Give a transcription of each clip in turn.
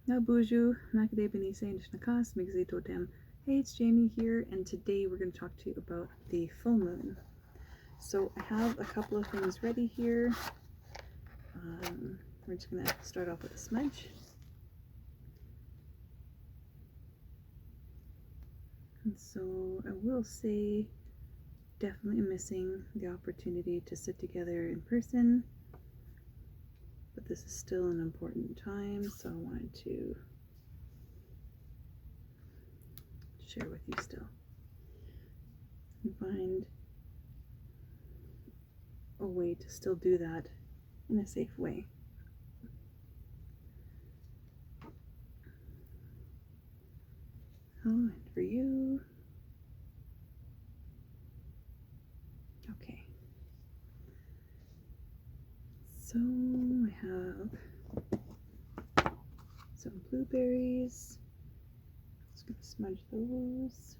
Bonjour, Makade Benise and Shnakas, Migzito Dem. Hey, it's Jaime here, and today we're going to talk to you about the full moon. So I have a couple of things ready here. We're just going to start off with a smudge. And so I will say, definitely missing the opportunity to sit together in person. But this is still an important time, so I wanted to share with you still and find a way to still do that in a safe way. Oh, and for you. Okay. So I have some blueberries. Just gonna smudge those.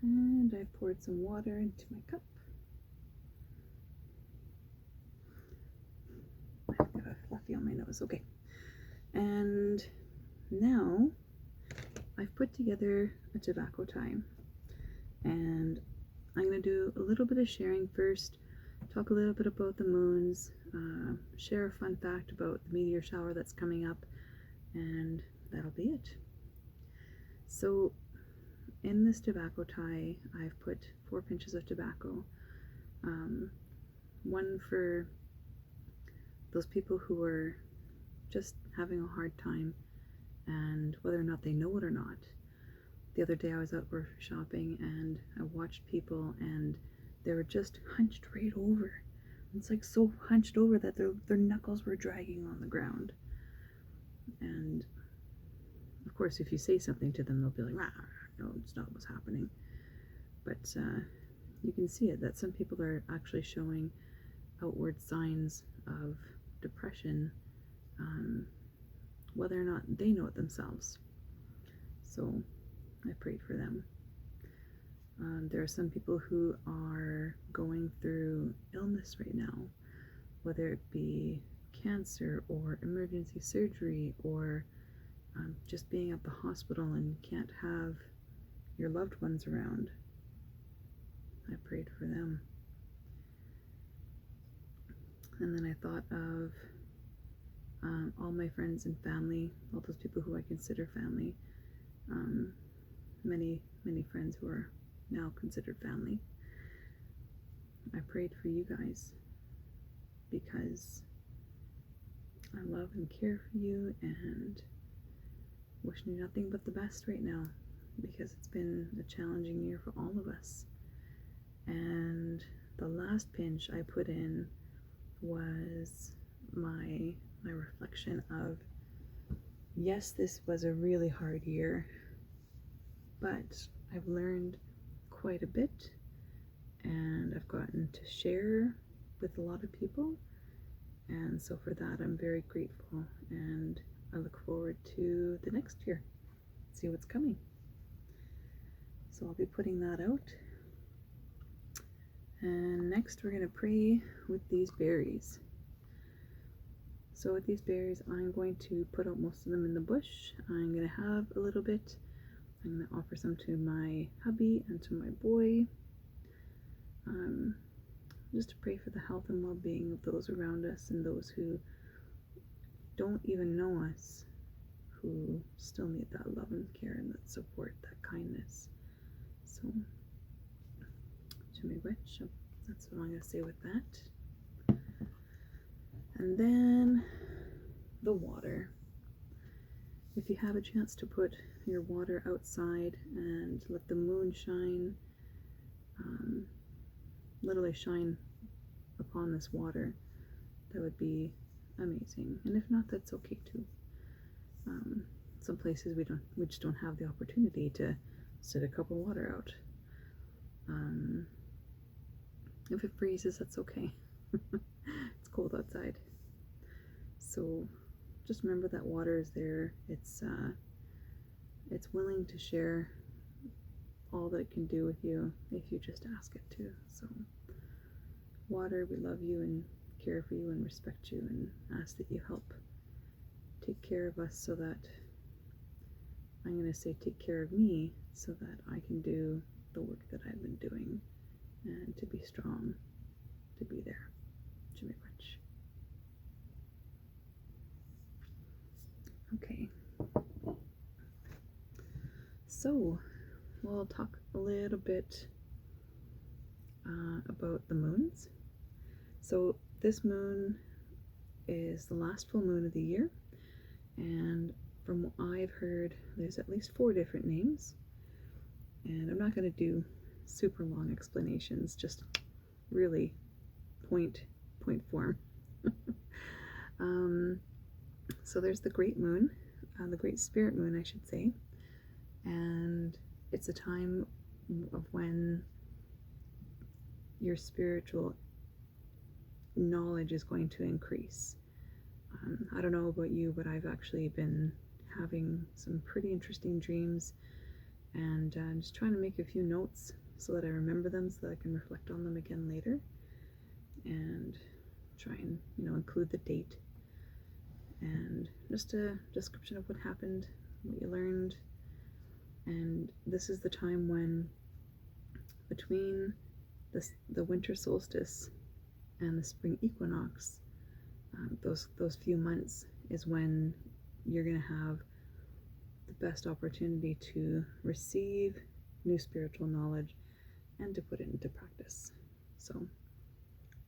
And I poured some water into my cup. I've got a fluffy on my nose. Okay. And now I've put together a tobacco time. And I'm going to do a little bit of sharing first, talk a little bit about the moons, share a fun fact about the meteor shower that's coming up, and that'll be it. So in this tobacco tie, I've put 4 pinches of tobacco, one for those people who are just having a hard time, and whether or not they know it or not. The other day I was out grocery shopping and I watched people and they were just hunched right over. It's like so hunched over that their knuckles were dragging on the ground. And of course, if you say something to them, they'll be like, no, it's not what's happening. But you can see it, that some people are actually showing outward signs of depression, whether or not they know it themselves. So I prayed for them. There are some people who are going through illness right now, whether it be cancer or emergency surgery or just being at the hospital and you can't have your loved ones around. I prayed for them. And then I thought of all my friends and family, all those people who I consider family, many friends who are now considered family. I prayed for you guys because I love and care for you and wishing you nothing but the best right now, because it's been a challenging year for all of us. And the last pinch I put in was my reflection of, yes, this was a really hard year, but I've learned quite a bit and I've gotten to share with a lot of people, and so for that I'm very grateful, and I look forward to the next year, see what's coming. So I'll be putting that out. And next we're going to pray with these berries. So with these berries, I'm going to put out most of them in the bush. I'm going to have a little bit. I'm going to offer some to my hubby and to my boy, just to pray for the health and well-being of those around us and those who don't even know us, who still need that love and care and that support, that kindness. So, that's what I'm going to say with that. And then the water. If you have a chance to put your water outside and let the moon shine, literally shine upon this water, that would be amazing. And if not, that's okay too. Some places we just don't have the opportunity to sit a cup of water out. If it freezes, that's okay. It's cold outside. So just remember that water is there. It's willing to share all that it can do with you if you just ask it to. So water, we love you and care for you and respect you and ask that you help take care of us so that, I'm going to say take care of me so that I can do the work that I've been doing and to be strong, to be there. Jimmy Rich. Okay. So, we'll talk a little bit about the moons. So, this moon is the last full moon of the year, and from what I've heard, there's at least 4 different names, and I'm not going to do super long explanations, just really point form. So there's the great moon, the great spirit moon, I should say, and it's a time of when your spiritual knowledge is going to increase. I don't know about you, but I've actually been having some pretty interesting dreams, and I'm just trying to make a few notes so that I remember them, so that I can reflect on them again later, and try and include the date and just a description of what happened, what you learned. And this is the time when, between the winter solstice and the spring equinox, those few months is when you're going to have the best opportunity to receive new spiritual knowledge and to put it into practice. So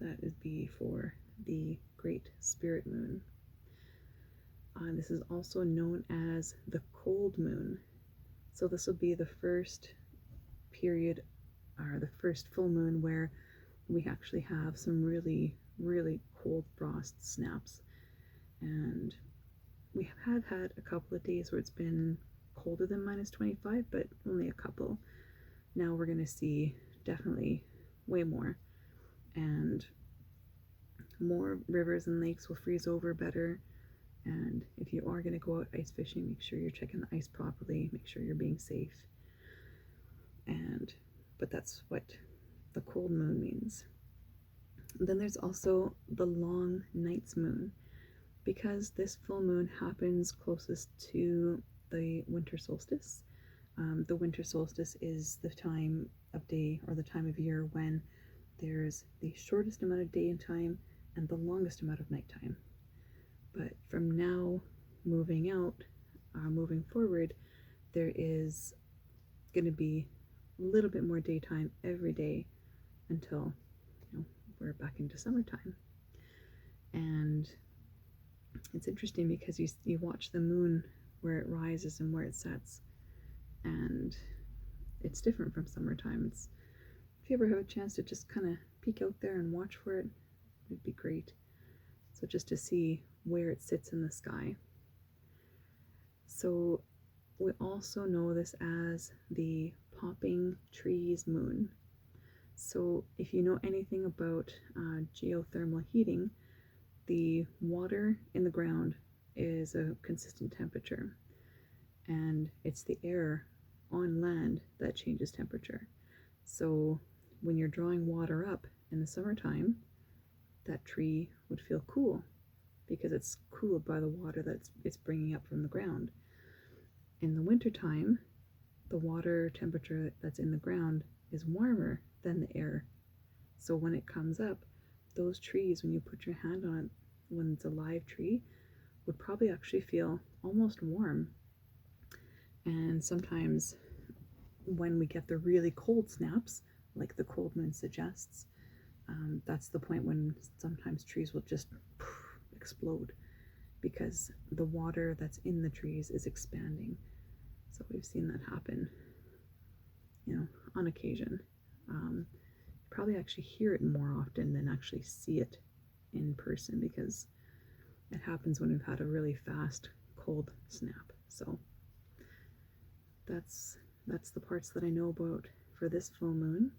that would be for the great spirit moon. This is also known as the cold moon. So this will be the first period, or the first full moon, where we actually have some really, really cold frost snaps. And we have had a couple of days where it's been colder than -25, but only a couple. Now we're going to see definitely way more. And more rivers and lakes will freeze over better. And if you are going to go out ice fishing, make sure you're checking the ice properly, make sure you're being safe. But that's what the cold moon means. And then there's also the long night's moon, because this full moon happens closest to the winter solstice. The winter solstice is the time of day, or the time of year, when there's the shortest amount of day and time and the longest amount of nighttime. But from now moving forward, there is going to be a little bit more daytime every day until we're back into summertime. And it's interesting because you watch the moon where it rises and where it sets, and it's different from summertime. If you ever have a chance to just kind of peek out there and watch for it, it'd be great. So just to see where it sits in the sky. So we also know this as the popping trees moon. So if you know anything about geothermal heating, the water in the ground is a consistent temperature, and it's the air on land that changes temperature. So when you're drawing water up in the summertime, that tree would feel cool because it's cooled by the water that it's bringing up from the ground. In the wintertime, the water temperature that's in the ground is warmer than the air. So when it comes up, those trees, when you put your hand on it, when it's a live tree, would probably actually feel almost warm. And sometimes when we get the really cold snaps, like the cold moon suggests, that's the point when sometimes trees will just explode because the water that's in the trees is expanding. So we've seen that happen, on occasion. Probably actually hear it more often than actually see it in person, because it happens when we've had a really fast cold snap. So that's the parts that I know about for this full moon.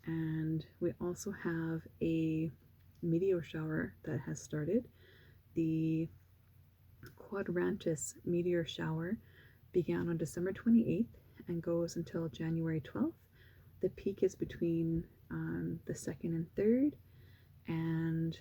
And we also have a meteor shower that has started. The quadrantid meteor shower began on December 28th and goes until January 12th. The peak is between the 2nd and 3rd, and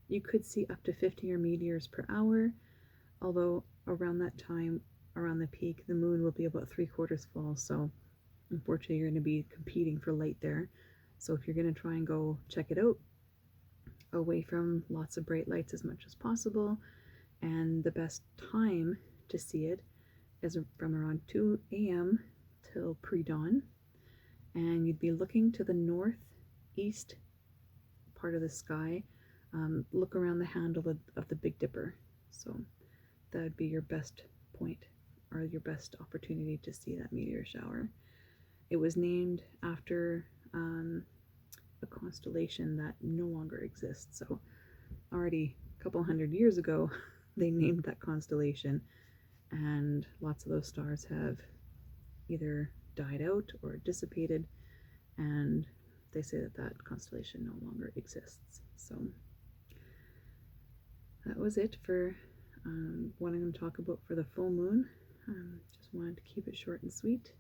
you could see up to 50 meteors per hour. although around that time, around the peak, the moon will be about 3/4 full, so unfortunately you're going to be competing for light there. So if you're going to try and go check it out, away from lots of bright lights as much as possible, and the best time to see it is from around 2 a.m. till pre-dawn, and you'd be looking to the northeast part of the sky. Look around the handle of the Big Dipper, so that would be your best point or your best opportunity to see that meteor shower. It was named after a constellation that no longer exists, so already a couple hundred years ago they named that constellation, and lots of those stars have either died out or dissipated, and they say that that constellation no longer exists. So that was it for what I'm going to talk about for the full moon. Just wanted to keep it short and sweet,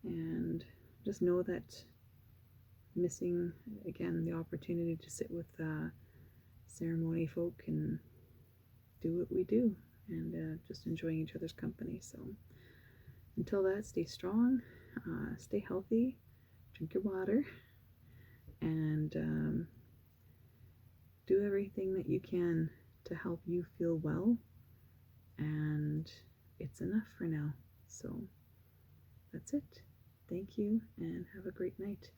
and just know that missing again the opportunity to sit with ceremony folk and do what we do, and just enjoying each other's company. So until that, stay strong, stay healthy, drink your water, and do everything that you can to help you feel well, and it's enough for now. So that's it. Thank you, and have a great night.